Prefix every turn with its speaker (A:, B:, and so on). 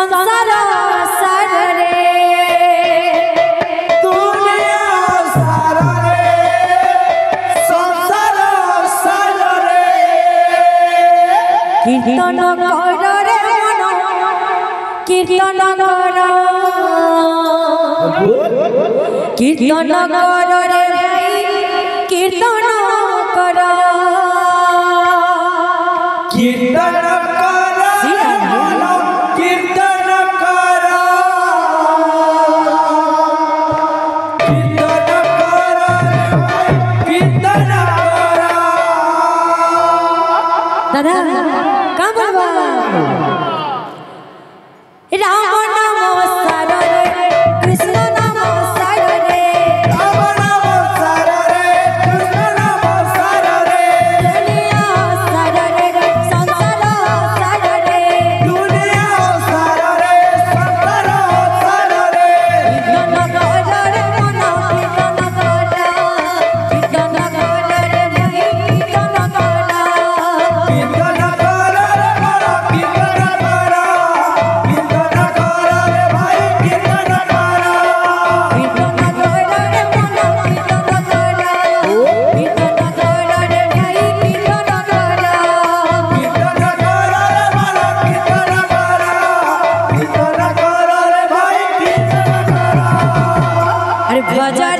A: संसार सारे
B: दुनिया सारे संसार सारे
A: कीर्तन कर रे मन कीर्तन कर कीर्तन कर रे कीर्तन कर
B: कीर्तन
A: दादा का बोलबा राम नाम सारा रे कृष्ण नाम सारा रे
B: राम नाम सारा रे कृष्ण नाम सारा रे
A: दुनिया सारा रे संसार सारा रे
B: दुनिया सारा रे संसार सारा रे
A: कीर्तन कर रे मन कीर्तन कर कीर्तन कर रे भाई कीर्तन कर
B: कीर्तन कर रे मन कीर्तन कर कीर्तन कर रे भाई कीर्तन कर
A: कीर्तन कर रे मन कीर्तन कर कीर्तन कर रे भाई कीर्तन कर
B: कीर्तन कर रे मन कीर्तन कर कीर्तन कर रे भाई कीर्तन कर
A: अरे भजन